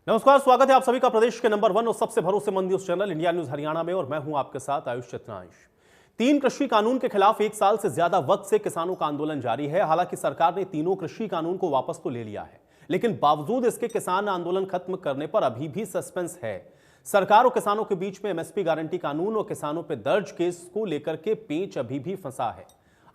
नमस्कार, स्वागत है आप सभी का प्रदेश के नंबर 1 और सबसे भरोसेमंद news channel India news Haryana में। और मैं हूं आपके साथ आयुष चित्रांश। 3 कृषि कानून के खिलाफ 1 साल से ज्यादा वक्त से किसानों का आंदोलन जारी है। हालांकि सरकार ने तीनों कृषि कानून को वापस तो ले लिया है, लेकिन बावजूद इसके किसान आंदोलन खत्म करने पर अभी भी सस्पेंस है। सरकार और किसानों के बीच में एमएसपी गारंटी कानून और किसानों पर दर्ज केस को लेकर के पेंच अभी भी फंसा है।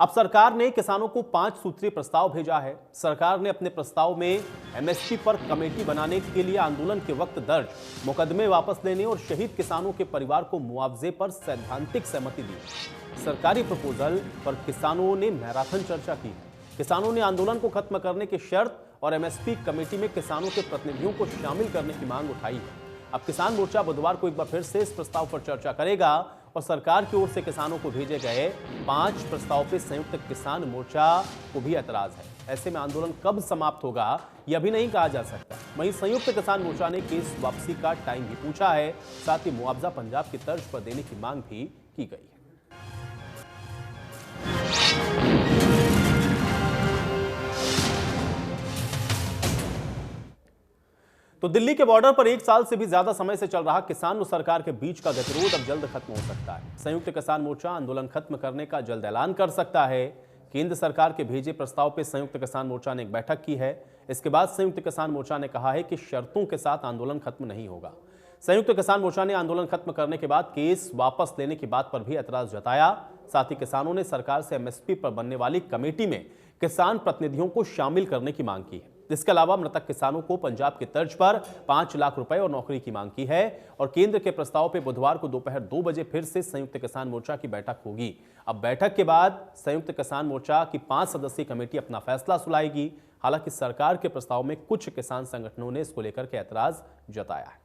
अब सरकार ने किसानों को 5 सूत्रीय प्रस्ताव भेजा है। सरकार ने अपने प्रस्ताव में एमएसपी पर कमेटी बनाने के लिए आंदोलन के वक्त दर्ज मुकदमे वापस लेने और शहीद किसानों के परिवार को मुआवजे पर सैद्धांतिक सहमति दी। सरकारी प्रपोजल पर किसानों ने मैराथन चर्चा की। किसानों ने आंदोलन को खत्म करने की शर्त और एमएसपी कमेटी में किसानों के प्रतिनिधियों को शामिल करने की मांग उठाई है। अब किसान मोर्चा बुधवार को एक बार फिर से इस प्रस्ताव पर चर्चा करेगा और सरकार की ओर से किसानों को भेजे गए 5 प्रस्ताव पे संयुक्त किसान मोर्चा को भी ऐतराज है। ऐसे में आंदोलन कब समाप्त होगा यह भी नहीं कहा जा सकता। वहीं संयुक्त किसान मोर्चा ने केस वापसी का टाइम भी पूछा है, साथ ही मुआवजा पंजाब की तर्ज पर देने की मांग भी की गई है। तो दिल्ली के बॉर्डर पर 1 साल से भी ज्यादा समय से चल रहा किसान और सरकार के बीच का गतिरोध अब जल्द खत्म हो सकता है। संयुक्त किसान मोर्चा आंदोलन खत्म करने का जल्द ऐलान कर सकता है। केंद्र सरकार के भेजे प्रस्ताव पर संयुक्त किसान मोर्चा ने एक बैठक की है। इसके बाद संयुक्त किसान मोर्चा ने कहा है कि शर्तों के साथ आंदोलन खत्म नहीं होगा। संयुक्त किसान मोर्चा ने आंदोलन खत्म करने के बाद केस वापस लेने की बात पर भी ऐतराज जताया। साथ ही किसानों ने सरकार से एमएसपी पर बनने वाली कमेटी में किसान प्रतिनिधियों को शामिल करने की मांग की है। इसके अलावा मृतक किसानों को पंजाब की तर्ज पर 5 लाख रुपए और नौकरी की मांग की है। और केंद्र के प्रस्ताव पर बुधवार को दोपहर 2 बजे फिर से संयुक्त किसान मोर्चा की बैठक होगी। अब बैठक के बाद संयुक्त किसान मोर्चा की 5 सदस्यीय कमेटी अपना फैसला सुनाएगी। हालांकि सरकार के प्रस्ताव में कुछ किसान संगठनों ने इसको लेकर के ऐतराज जताया है।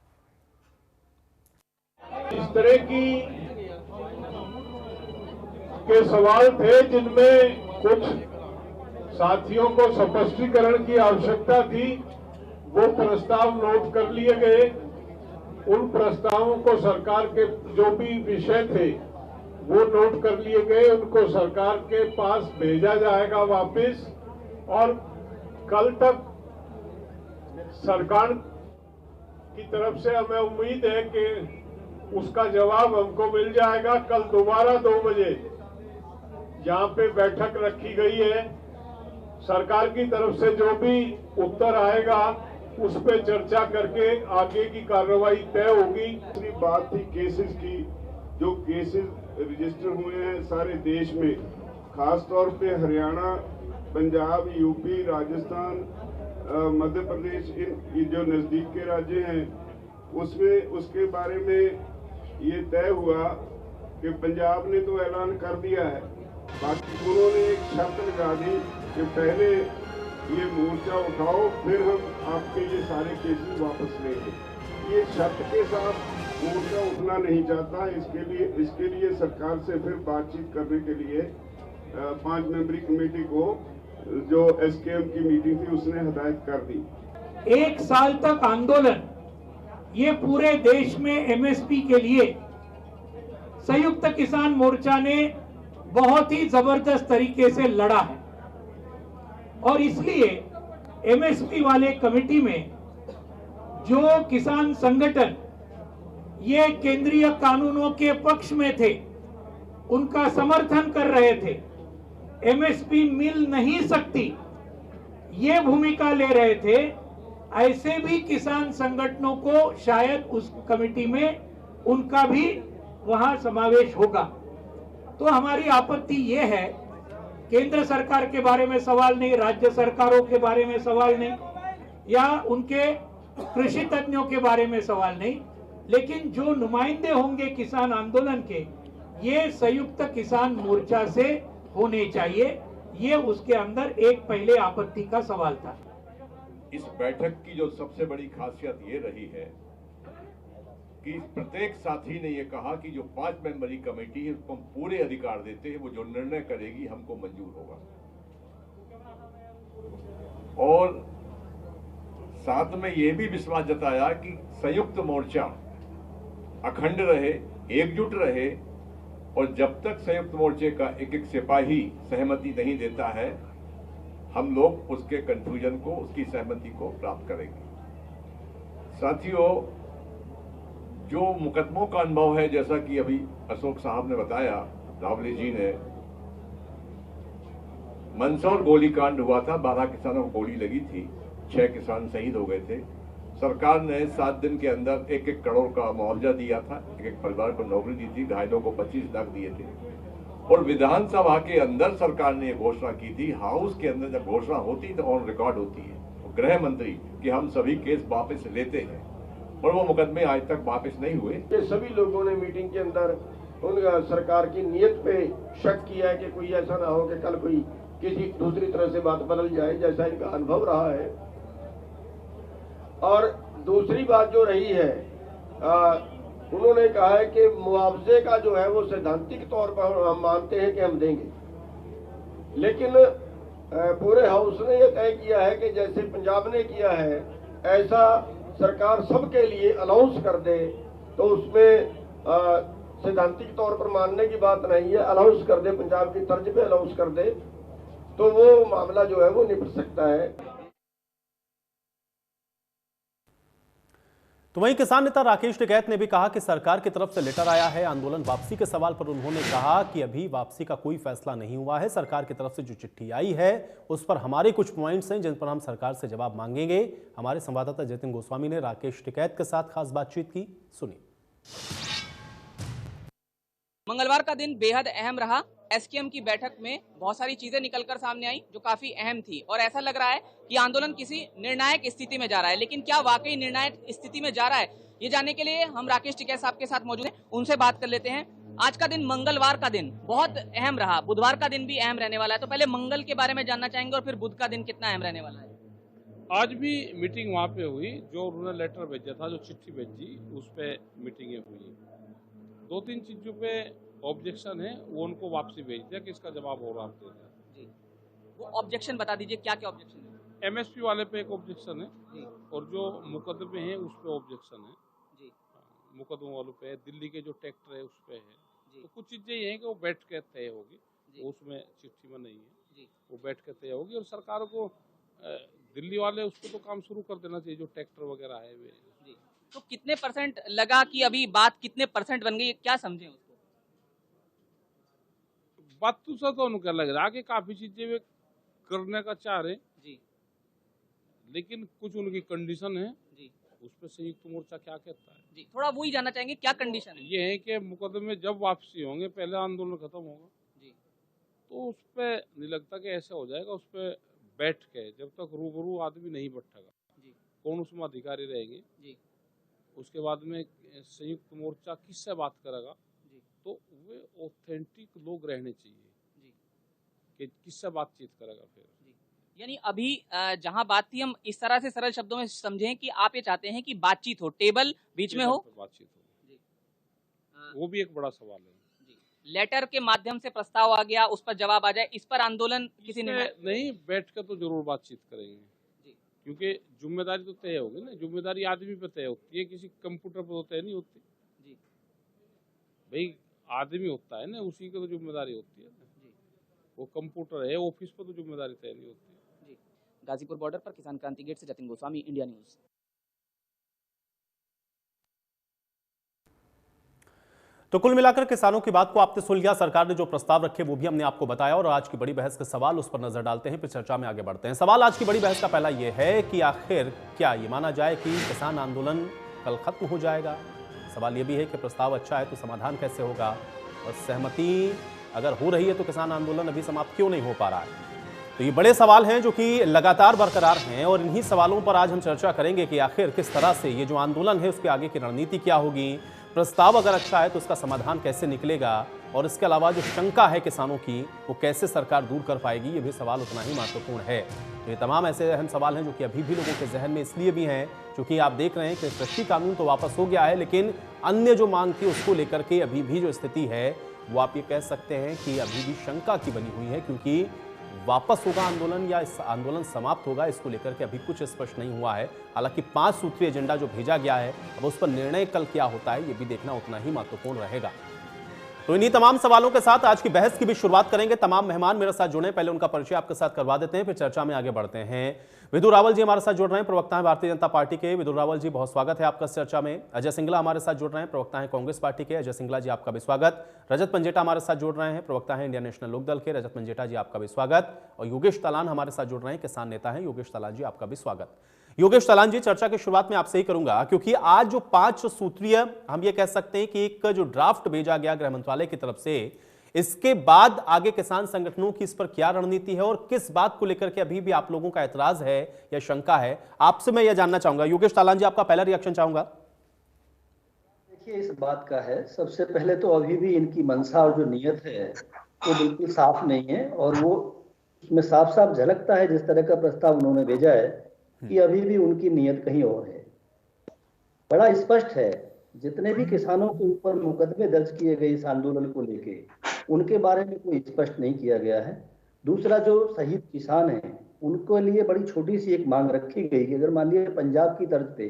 इस तरह के सवाल थे जिनमें कुछ साथियों को स्पष्टीकरण की आवश्यकता थी। वो प्रस्ताव नोट कर लिए गए। उन प्रस्तावों को सरकार के जो भी विषय थे वो नोट कर लिए गए। उनको सरकार के पास भेजा जाएगा वापस, और कल तक सरकार की तरफ से हमें उम्मीद है कि उसका जवाब हमको मिल जाएगा। कल दोबारा 2 बजे यहाँ पे बैठक रखी गई है। सरकार की तरफ से जो भी उत्तर आएगा उस पर चर्चा करके आगे की कार्रवाई तय होगी। दूसरी बात थी केसेस की। जो केसेस रजिस्टर हुए हैं सारे देश में, खास तौर पे हरियाणा, पंजाब, यूपी, राजस्थान, मध्य प्रदेश, इन जो नजदीक के राज्य हैं, उसमें उसके बारे में ये तय हुआ कि पंजाब ने तो ऐलान कर दिया है, बाकी उन्होंने एक शर्त लगा दी कि पहले ये मोर्चा उठाओ, फिर हम आपके ये सारे केसेस वापस लेंगे। ये शर्त के साथ मोर्चा उठना नहीं चाहता। इसके लिए सरकार से फिर बातचीत करने के लिए 5 मेंबरी कमेटी को, जो एसकेएम की मीटिंग थी, उसने हदायत कर दी। 1 साल तक आंदोलन ये पूरे देश में एमएसपी के लिए संयुक्त किसान मोर्चा ने बहुत ही जबरदस्त तरीके से लड़ा है। और इसलिए एमएसपी वाले कमेटी में जो किसान संगठन ये केंद्रीय कानूनों के पक्ष में थे, उनका समर्थन कर रहे थे, एमएसपी मिल नहीं सकती ये भूमिका ले रहे थे, ऐसे भी किसान संगठनों को शायद उस कमेटी में उनका भी वहां समावेश होगा। तो हमारी आपत्ति ये है, केंद्र सरकार के बारे में सवाल नहीं, राज्य सरकारों के बारे में सवाल नहीं, या उनके कृषि तज्ञों के बारे में सवाल नहीं, लेकिन जो नुमाइंदे होंगे किसान आंदोलन के, ये संयुक्त किसान मोर्चा से होने चाहिए। ये उसके अंदर एक पहले आपत्ति का सवाल था। इस बैठक की जो सबसे बड़ी खासियत ये रही है कि प्रत्येक साथी ने ये कहा कि जो 5 मेंबरी कमेटी है उसको हम पूरे अधिकार देते हैं, वो जो निर्णय करेगी हमको मंजूर होगा। और साथ में ये भी विश्वास जताया कि संयुक्त मोर्चा अखंड रहे, एकजुट रहे, और जब तक संयुक्त मोर्चे का एक एक सिपाही सहमति नहीं देता है, हम लोग उसके कंफ्यूजन को, उसकी सहमति को प्राप्त करेंगे। साथियों, जो मुकदमों का अनुभव है, जैसा कि अभी अशोक साहब ने बताया, रावली जी ने, मंदसौर गोलीकांड हुआ था, 12 किसानों को गोली लगी थी, 6 किसान शहीद हो गए थे। सरकार ने 7 दिन के अंदर 1-1 करोड़ का मुआवजा दिया था, एक परिवार को नौकरी दी थी, घायलों को 25 लाख दिए थे। और विधानसभा के अंदर सरकार ने घोषणा की थी, हाउस के अंदर जब घोषणा होती तो ऑन रिकॉर्ड होती है, गृह मंत्री, कि हम सभी केस वापस लेते हैं, और वो मुकदमे आज तक वापस नहीं हुए। ये सभी लोगों ने मीटिंग के अंदर उन सरकार की नीयत पे शक किया है कि कोई ऐसा ना हो कि कल कोई किसी दूसरी तरह से बात बदल जाए, जैसा इनका अनुभव रहा है। और दूसरी बात जो रही है, उन्होंने कहा है कि मुआवजे का जो है वो सैद्धांतिक तौर पर हम मानते हैं कि हम देंगे, लेकिन पूरे हाउस ने यह तय किया है कि जैसे पंजाब ने किया है ऐसा सरकार सबके लिए अनाउंस कर दे, तो उसमें सैद्धांतिक तौर पर मानने की बात नहीं है, अनाउंस कर दे, पंजाब की तर्ज पे अनाउंस कर दे, तो वो मामला जो है वो निपट सकता है। तो वहीं किसान नेता राकेश टिकैत ने भी कहा कि सरकार की तरफ से लेटर आया है आंदोलन वापसी के सवाल पर उन्होंने कहा कि अभी वापसी का कोई फैसला नहीं हुआ है। सरकार की तरफ से जो चिट्ठी आई है उस पर हमारे कुछ पॉइंट्स हैं जिन पर हम सरकार से जवाब मांगेंगे। हमारे संवाददाता जतिन गोस्वामी ने राकेश टिकैत के साथ खास बातचीत की, सुनिए। मंगलवार का दिन बेहद अहम रहा। एसकेएम की बैठक में बहुत सारी चीजें निकलकर सामने आई जो काफी अहम थी, और ऐसा लग रहा है कि आंदोलन किसी निर्णायक स्थिति में जा रहा है। लेकिन क्या वाकई निर्णायक स्थिति में जा रहा है, ये जानने के लिए हम राकेश टिकैत साहब के साथ मौजूद हैं, उनसे बात कर लेते हैं। आज का दिन, मंगलवार का दिन बहुत अहम रहा, बुधवार का दिन भी अहम रहने वाला है, तो पहले मंगल के बारे में जानना चाहेंगे और फिर बुध का दिन कितना अहम रहने वाला है। आज भी मीटिंग वहाँ पे हुई, जो उन्होंने लेटर भेजा था, जो चिट्ठी भेजी, उस पर मीटिंगें हुई। 2-3 चीजों पे ऑब्जेक्शन है, वो उनको वापसी भेज दिया कि इसका जवाब हो रहा है जी। वो ऑब्जेक्शन बता दीजिए, क्या क्या ऑब्जेक्शन है। एमएसपी वाले पे एक ऑब्जेक्शन है जी, और जो मुकदमे हैं उस पे ऑब्जेक्शन है जी, मुकदमों वालों पे, दिल्ली के जो ट्रैक्टर है उस पे है जी। तो कुछ चीजें ये हैं कि वो बैठ के तय होगी, उसमें चिट्ठी में नहीं है जी, वो बैठ के तय होगी। और सरकार को दिल्ली वाले उसको तो काम शुरू कर देना चाहिए, जो ट्रैक्टर वगैरह है वे जी। तो कितने % लगा कि अभी बात कितने % बन गई, क्या समझे उसको? बात तो उनको लग रहा है कि काफी चीजें वे करने का चाह रहे जी, लेकिन कुछ उनकी कंडीशन है जी, उस पर संयुक्त मोर्चा क्या कहता है जी। थोड़ा वो ही जानना चाहेंगे, क्या कंडीशन है? ये है कि मुकदमे जब वापसी होंगे, पहले आंदोलन खत्म होगा जी, तो उस पर नहीं लगता कि ऐसा हो जाएगा। उस पर बैठ के जब तक रूबरू आदमी नहीं बैठेगा जी, कौन उसमें अधिकारी रहेंगे जी, उसके बाद में संयुक्त मोर्चा किससे बात करेगा जी, तो वे ऑथेंटिक लोग रहने चाहिए जी, कि किससे बातचीत करेगा फिर जी। यानी अभी जहां बात थी, हम इस तरह से सरल शब्दों में समझें कि आप ये चाहते हैं कि बातचीत हो, टेबल बीच में हो, बातचीत हो जी। वो भी एक बड़ा सवाल है जी। लेटर के माध्यम से प्रस्ताव आ गया, उस पर जवाब आ जाए, इस पर आंदोलन किसी ने नहीं, बैठ कर तो जरूर बातचीत करेंगे जी, क्योंकि जिम्मेदारी तो तय होगी ना। जिम्मेदारी आदमी पे तय होती है, किसी कंप्यूटर पर तो तय नहीं होती जी। भाई आदमी होता है ना, उसी की तो जिम्मेदारी होती है ना जी। वो कंप्यूटर है, ऑफिस पर तो जिम्मेदारी तय नहीं होती जी। गाजीपुर बॉर्डर पर किसान क्रांति गेट से जतिन गोस्वामी, इंडिया न्यूज। तो कुल मिलाकर किसानों की बात को आपने सुन लिया। सरकार ने जो प्रस्ताव रखे वो भी हमने आपको बताया, और आज की बड़ी बहस के सवाल उस पर नजर डालते हैं, फिर चर्चा में आगे बढ़ते हैं। सवाल आज की बड़ी बहस का पहला ये है कि आखिर क्या ये माना जाए कि किसान आंदोलन कल खत्म हो जाएगा। सवाल ये भी है कि प्रस्ताव अच्छा है तो समाधान कैसे होगा, और सहमति अगर हो रही है तो किसान आंदोलन अभी समाप्त क्यों नहीं हो पा रहा है। तो ये बड़े सवाल हैं जो कि लगातार बरकरार हैं, और इन्हीं सवालों पर आज हम चर्चा करेंगे कि आखिर किस तरह से ये जो आंदोलन है उसके आगे की रणनीति क्या होगी। प्रस्ताव अगर अच्छा है तो उसका समाधान कैसे निकलेगा, और इसके अलावा जो शंका है किसानों की वो कैसे सरकार दूर कर पाएगी, ये भी सवाल उतना ही महत्वपूर्ण है। तो ये तमाम ऐसे अहम सवाल हैं जो कि अभी भी लोगों के जहन में इसलिए भी हैं क्योंकि आप देख रहे हैं कि कृषि कानून तो वापस हो गया है, लेकिन अन्य जो मांग थी उसको लेकर के अभी भी जो स्थिति है वो आप ये कह सकते हैं कि अभी भी शंका की बनी हुई है, क्योंकि वापस होगा आंदोलन या इस आंदोलन समाप्त होगा, इसको लेकर के अभी कुछ स्पष्ट नहीं हुआ है। हालांकि 5 सूत्रीय एजेंडा जो भेजा गया है, अब उस पर निर्णय कल क्या होता है ये भी देखना उतना ही महत्वपूर्ण रहेगा। तो इन्हीं तमाम सवालों के साथ आज की बहस की भी शुरुआत करेंगे। तमाम मेहमान मेरे साथ जुड़े, पहले उनका परिचय आपके साथ करवा देते हैं, फिर चर्चा में आगे बढ़ते हैं। विदुर रावल जी हमारे साथ जुड़ रहे हैं, प्रवक्ता हैं भारतीय जनता पार्टी के। विदुर रावल जी, बहुत स्वागत है आपका चर्चा में। अजय सिंगला हमारे साथ जुड़ रहे हैं, प्रवक्ता हैं कांग्रेस पार्टी के। अजय सिंगला जी, आपका भी स्वागत। रजत पंजेटा हमारे साथ जुड़ रहे हैं, प्रवक्ता हैं इंडियन नेशनल लोकदल के। रजत पंजेटा जी, आपका भी स्वागत। और योगेश तलान हमारे साथ जुड़ रहे हैं, किसान नेता हैं। योगेश तलान जी, आपका भी स्वागत। योगेश तलान जी, चर्चा की शुरुआत में आपसे ही करूंगा, क्योंकि आज जो 5 सूत्रीय, हम ये कह सकते हैं कि एक जो ड्राफ्ट भेजा गया गृह मंत्रालय की तरफ से, इसके बाद आगे किसान संगठनों की इस पर क्या रणनीति है और किस बात को लेकर के अभी भी आप लोगों का एतराज है या शंका है, आपसे मैं यह जानना चाहूंगा। योगेश तलान जी, आपका पहला रिएक्शन चाहूंगा। देखिए, इस बात का है, सबसे पहले तो अभी भी इनकी मंशा और जो नीयत है वो बिल्कुल साफ नहीं है, और वो उसमें साफ साफ झलकता है जिस तरह का प्रस्ताव उन्होंने भेजा है कि अभी भी उनकी नीयत कहीं और है। बड़ा स्पष्ट है, जितने भी किसानों के ऊपर मुकदमे दर्ज किए गए इस आंदोलन को लेके, उनके बारे में कोई स्पष्ट नहीं किया गया है। दूसरा, जो शहीद किसान हैं उनके लिए बड़ी छोटी सी एक मांग रखी गई कि अगर मान लिया पंजाब की तर्ज पे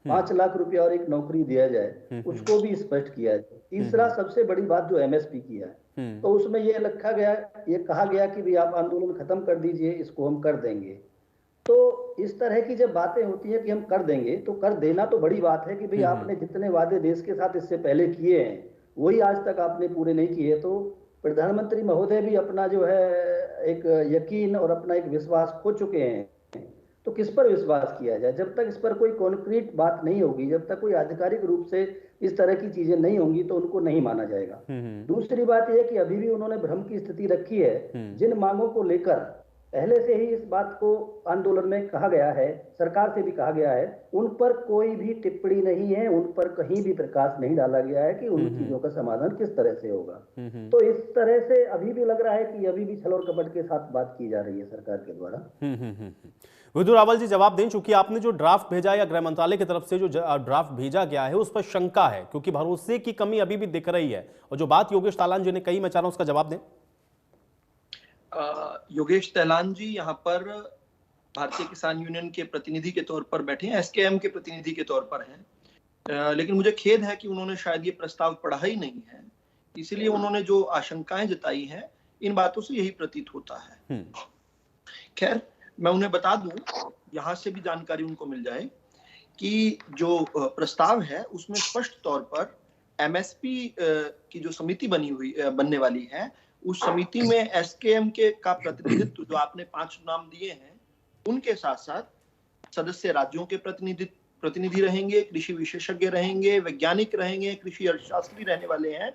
5 लाख रुपया और एक नौकरी दिया जाए, उसको भी स्पष्ट किया जाए। तीसरा, सबसे बड़ी बात जो MSP की है, तो उसमें ये कहा गया कि भी आप आंदोलन खत्म कर दीजिए, इसको हम कर देंगे। तो इस तरह की जब बातें होती हैं कि हम कर देंगे, तो कर देना तो बड़ी बात है कि भाई आपने जितने वादे देश के साथ इससे पहले किए हैं वही आज तक आपने पूरे नहीं किए। तो प्रधानमंत्री महोदय भी अपना जो है एक यकीन और अपना एक विश्वास खो चुके हैं। तो किस पर विश्वास किया जाए? जब तक इस पर कोई कॉन्क्रीट बात नहीं होगी, जब तक कोई आधिकारिक रूप से इस तरह की चीजें नहीं होंगी, तो उनको नहीं माना जाएगा। दूसरी बात यह कि अभी भी उन्होंने भ्रम की स्थिति रखी है। जिन मांगों को लेकर पहले से ही इस बात को आंदोलन में कहा गया है, सरकार से भी कहा गया है, उन पर कोई भी टिप्पणी नहीं है, उन पर कहीं भी प्रकाश नहीं डाला गया है कि उन चीजों का समाधान किस तरह से होगा। तो इस तरह से अभी भी लग रहा है कि अभी भी छल और कपट के साथ बात की जा रही है सरकार के द्वारा। विदुर रावल जी, जवाब दें, चूंकि आपने जो ड्राफ्ट भेजा या गृह मंत्रालय की तरफ से जो ड्राफ्ट भेजा गया है उस पर शंका है, क्योंकि भरोसे की कमी अभी भी दिख रही है, और जो बात योगेश तालान जी ने कही, मैं चाह रहा हूं उसका जवाब दें। योगेश तलान जी यहाँ पर भारतीय किसान यूनियन के प्रतिनिधि के तौर पर बैठे हैं, SKM के प्रतिनिधि के तौर पर हैं, लेकिन मुझे खेद है कि उन्होंने शायद ये प्रस्ताव पढ़ा ही नहीं है, इसलिए उन्होंने जो आशंकाएं जताई हैं, इन बातों से यही प्रतीत होता है। खैर, मैं उन्हें बता दूं, यहाँ से भी जानकारी उनको मिल जाए कि जो प्रस्ताव है उसमें स्पष्ट तौर पर MSP की जो समिति बनने वाली है, उस समिति में SKM का प्रतिनिधित्व, जो आपने 5 नाम दिए हैं, उनके साथ साथ सदस्य राज्यों के प्रतिनिधि रहेंगे, कृषि विशेषज्ञ रहेंगे, वैज्ञानिक रहेंगे, कृषि अर्थशास्त्री रहने वाले हैं।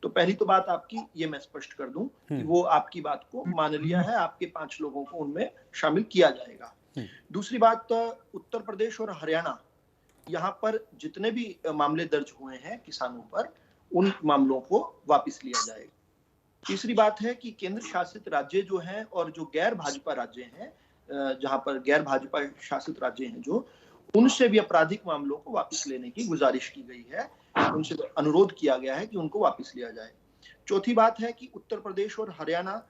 तो पहली तो बात आपकी ये मैं स्पष्ट कर दूं कि वो आपकी बात को मान लिया है, आपके 5 लोगों को उनमें शामिल किया जाएगा। दूसरी बात, उत्तर प्रदेश और हरियाणा, यहाँ पर जितने भी मामले दर्ज हुए हैं किसानों पर, उन मामलों को वापस लिया जाएगा। तीसरी बात है कि केंद्र शासित राज्य जो हैं और जो गैर भाजपा राज्य हैं, जहां पर गैर भाजपा शासित राज्य हैं जो, उनसे भी आपराधिक मामलों को वापस लेने की गुजारिश की गई है, उनसे अनुरोध किया गया है कि उनको वापस लिया जाए। चौथी बात है कि उत्तर प्रदेश और हरियाणा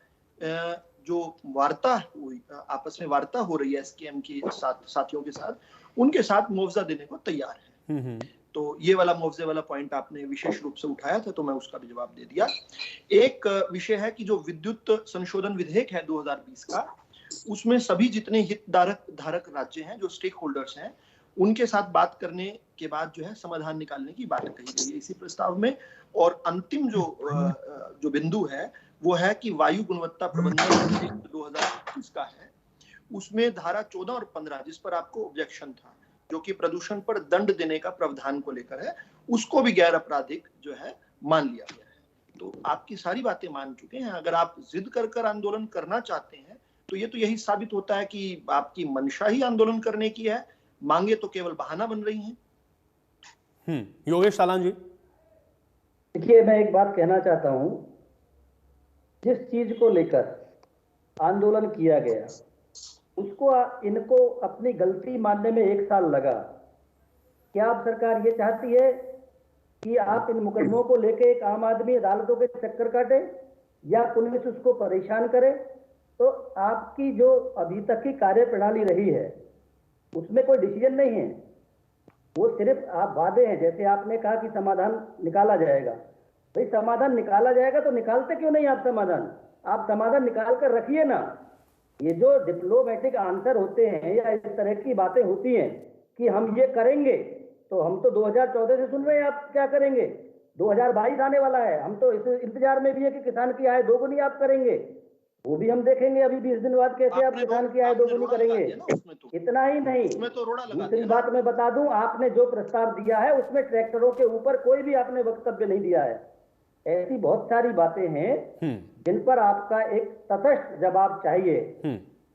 जो वार्ता हुई, आपस में वार्ता हो रही है SKM के साथियों के साथ, उनके साथ मुआवजा देने को तैयार है। तो ये वाला मुआवजे वाला पॉइंट आपने विशेष रूप से उठाया था, तो मैं उसका भी जवाब दे दिया। एक विषय है कि जो विद्युत संशोधन विधेयक है 2020 का, उसमें सभी जितने हितधारक राज्य हैं, जो स्टेक होल्डर्स हैं, उनके साथ बात करने के बाद जो है समाधान निकालने की बात कही गई है इसी प्रस्ताव में। और अंतिम जो बिंदु है वो है कि वायु गुणवत्ता प्रबंधन विधेयक 2021 का है, उसमें धारा 14 और 15, जिस पर आपको ऑब्जेक्शन था, जो कि प्रदूषण पर दंड देने का प्रावधान को लेकर है, उसको भी गैर आपराधिक जो है मान लिया गया है। तो आपकी सारी बातें मान चुके हैं। अगर आप जिद कर आंदोलन करना चाहते हैं, तो ये तो यही साबित होता है कि आपकी मंशा ही आंदोलन करने की है, मांगे तो केवल बहाना बन रही हैं। योगेश तालान जी, देखिए, मैं एक बात कहना चाहता हूं, जिस चीज को लेकर आंदोलन किया गया, उसको इनको अपनी गलती मानने में 1 साल लगा। क्या अब सरकार ये चाहती है कि आप इन मुकदमों को लेके एक आम आदमी अदालतों के चक्कर काटे या पुलिस उसको परेशान करे? तो आपकी जो अभी तक की कार्य प्रणाली रही है उसमें कोई डिसीजन नहीं है, वो सिर्फ आप वादे हैं। जैसे आपने कहा कि समाधान निकाला जाएगा, भाई समाधान निकाला जाएगा तो निकालते क्यों नहीं आप समाधान? आप समाधान निकाल कर रखिए ना। ये जो डिप्लोमेटिक आंसर होते हैं या इस तरह की बातें होती हैं कि हम ये करेंगे, तो हम तो 2014 से सुन रहे हैं आप क्या करेंगे। 2022 आने वाला है, हम तो इस इंतजार में भी है कि किसान की आय दोगुनी आप करेंगे। वो भी हम देखेंगे अभी 20 दिन बाद कैसे आप किसान की आय दोगुनी करेंगे। इतना ही नहीं, दूसरी बात मैं बता दूं, आपने जो प्रस्ताव दिया है उसमें ट्रैक्टरों के ऊपर कोई भी आपने वक्तव्य नहीं दिया है। ऐसी बहुत सारी बातें हैं जिन पर आपका एक तटस्थ जवाब चाहिए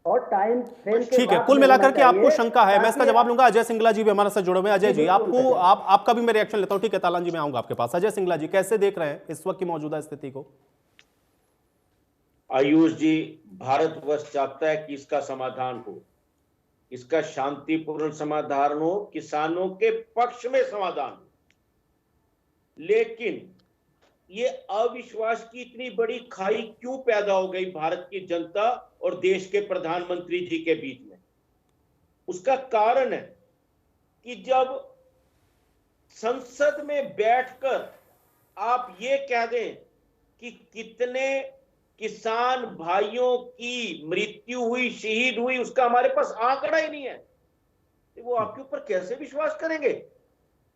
और टाइम फ्रेम के। ठीक है, कुल मिलाकर के आपको शंका है, मैं इसका जवाब लूंगा। अजय सिंगला जी भी हमारे साथ जुड़े हुए हैं। अजय जी, आपका भी मैं रिएक्शन लेता हूं। ठीक है तालान जी, मैं आऊंगा आपके पास। अजय सिंगला जी, कैसे देख रहे हैं इस वक्त की मौजूदा स्थिति को? आयुष जी, भारतवर्ष चाहता है कि इसका समाधान हो, इसका शांतिपूर्ण समाधान हो, किसानों के पक्ष में समाधान हो, लेकिन ये अविश्वास की इतनी बड़ी खाई क्यों पैदा हो गई भारत की जनता और देश के प्रधानमंत्री जी के बीच में? उसका कारण है कि जब संसद में बैठकर आप ये कह दें कि कितने किसान भाइयों की मृत्यु हुई, शहीद हुई, उसका हमारे पास आंकड़ा ही नहीं है, तो वो आपके ऊपर कैसे विश्वास करेंगे?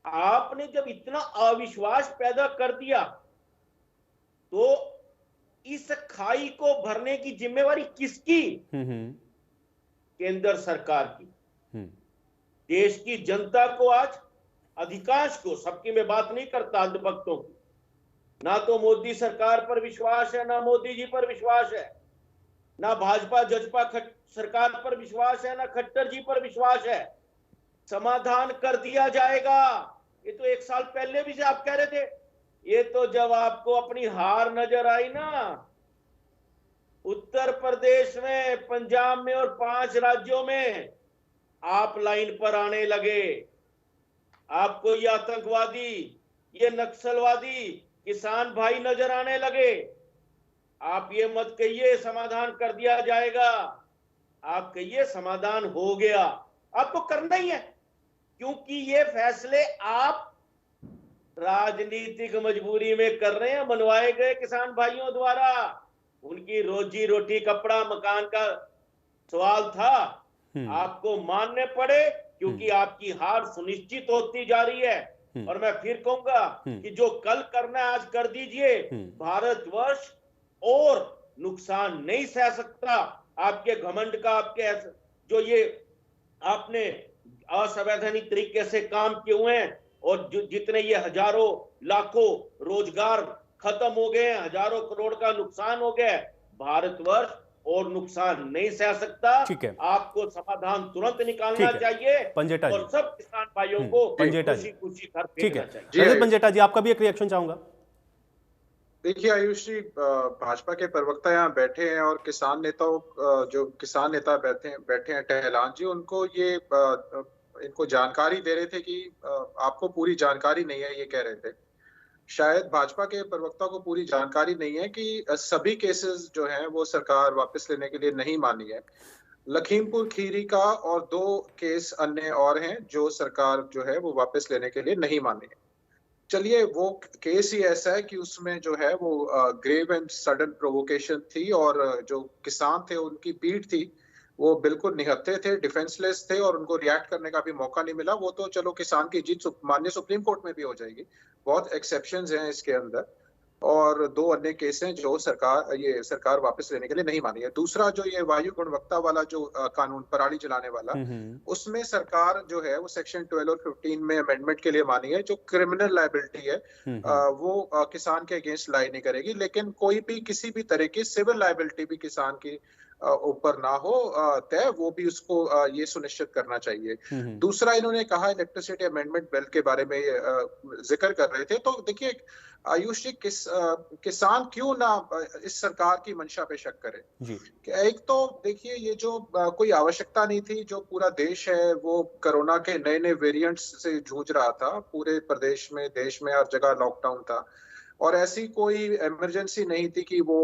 आपने जब इतना अविश्वास पैदा कर दिया तो इस खाई को भरने की जिम्मेवारी किसकी? केंद्र सरकार की। देश की जनता को आज, अधिकांश को, सबकी मैं बात नहीं करता, अंधभक्तों की, ना तो मोदी सरकार पर विश्वास है, ना मोदी जी पर विश्वास है, ना भाजपा जजपा सरकार पर विश्वास है, ना खट्टर जी पर विश्वास है। समाधान कर दिया जाएगा, ये तो 1 साल पहले भी से आप कह रहे थे। ये तो जब आपको अपनी हार नजर आई ना, उत्तर प्रदेश में, पंजाब में और 5 राज्यों में, आप लाइन पर आने लगे। आपको ये आतंकवादी, ये नक्सलवादी किसान भाई नजर आने लगे। आप ये मत कहिए समाधान कर दिया जाएगा, आप कहिए समाधान हो गया। आपको करना ही है, क्योंकि ये फैसले आप राजनीतिक मजबूरी में कर रहे हैं, बनवाए गए किसान भाइयों द्वारा। उनकी रोजी रोटी, कपड़ा, मकान का सवाल था, आपको मानने पड़े, क्योंकि आपकी हार सुनिश्चित होती जा रही है। और मैं फिर कहूंगा कि जो कल करना है आज कर दीजिए। भारतवर्ष और नुकसान नहीं सह सकता आपके घमंड का, आपके जो ये आपने असंवैधानिक तरीके से काम किए हुए हैं, और जितने ये हजारों लाखों रोजगार खत्म हो गए हैं, हजारों करोड़ का नुकसान हो गया है, भारतवर्ष और नुकसान नहीं सह सकता। आपको समाधान तुरंत निकालना चाहिए और सब किसान भाइयों को खुशी खुशी घर भेजना चाहिए। पंजेटा जी, आपका भी एक रिएक्शन चाहूंगा। देखिए आयुष जी, भाजपा के प्रवक्ता यहाँ बैठे हैं और किसान नेताओं, जो किसान नेता बैठे हैं टहलान जी, उनको ये इनको जानकारी दे रहे थे कि आपको पूरी जानकारी नहीं है, ये कह रहे थे। शायद भाजपा के प्रवक्ता को पूरी जानकारी नहीं है कि सभी केसेस जो हैं वो सरकार वापस लेने के लिए नहीं मानी है। लखीमपुर खीरी का और 2 केस अन्य और हैं जो सरकार जो है वो वापस लेने के लिए नहीं मानी है। चलिए, वो केस ही ऐसा है कि उसमें जो है वो ग्रेव एंड सडन प्रोवोकेशन थी, और जो किसान थे उनकी पीठ थी, वो बिल्कुल निहत्थे थे, डिफेंसलेस थे, और उनको रिएक्ट करने का भी मौका नहीं मिला। वो तो चलो किसान की जीत माननीय सुप्रीम कोर्ट में भी हो जाएगी, बहुत एक्सेप्शंस हैं इसके अंदर। और 2 अन्य केस हैं जो सरकार वापस लेने के लिए नहीं मानी है। दूसरा, जो ये वायु गुणवत्ता वाला जो कानून, पराली जलाने वाला, उसमें सरकार जो है वो सेक्शन 12 और 15 में अमेंडमेंट के लिए मानी है। जो क्रिमिनल लायबिलिटी है वो किसान के अगेंस्ट लाई नहीं करेगी, लेकिन कोई भी किसी भी तरह की सिविल लायबिलिटी भी किसान की ऊपर ना हो तय, वो भी उसको ये सुनिश्चित करना चाहिए। दूसरा, इन्होंने कहा इलेक्ट्रिसिटी अमेंडमेंट बिल के बारे में जिक्र कर रहे थे। तो देखिए आयुष जी, किसान क्यों ना इस सरकार की मंशा पे शक करे जी। एक तो देखिए, ये जो कोई आवश्यकता नहीं थी, जो पूरा देश है वो कोरोना के नए नए वेरिएंट्स से जूझ रहा था, पूरे प्रदेश में, देश में हर जगह लॉकडाउन था, और ऐसी कोई इमरजेंसी नहीं थी कि वो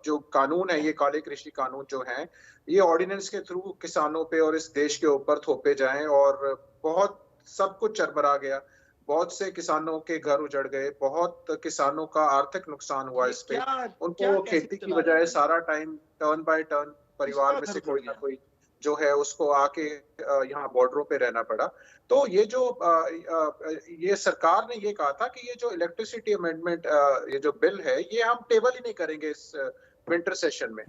जो कानून है, ये काले कृषि कानून जो हैं, ये ऑर्डिनेंस के थ्रू किसानों पे और इस देश के ऊपर थोपे जाएं, और बहुत सब कुछ चरमरा गया। बहुत से किसानों के घर उजड़ गए, बहुत किसानों का आर्थिक नुकसान हुआ इस पे। उनको खेती की बजाय सारा टाइम टर्न बाय टर्न परिवार में से कोई ना कोई जो है उसको आके यहाँ बॉर्डरों पे रहना पड़ा। तो ये जो ये सरकार ने ये कहा था कि ये जो इलेक्ट्रिसिटी अमेंडमेंट ये जो बिल है ये हम टेबल ही नहीं करेंगे इस विंटर सेशन में।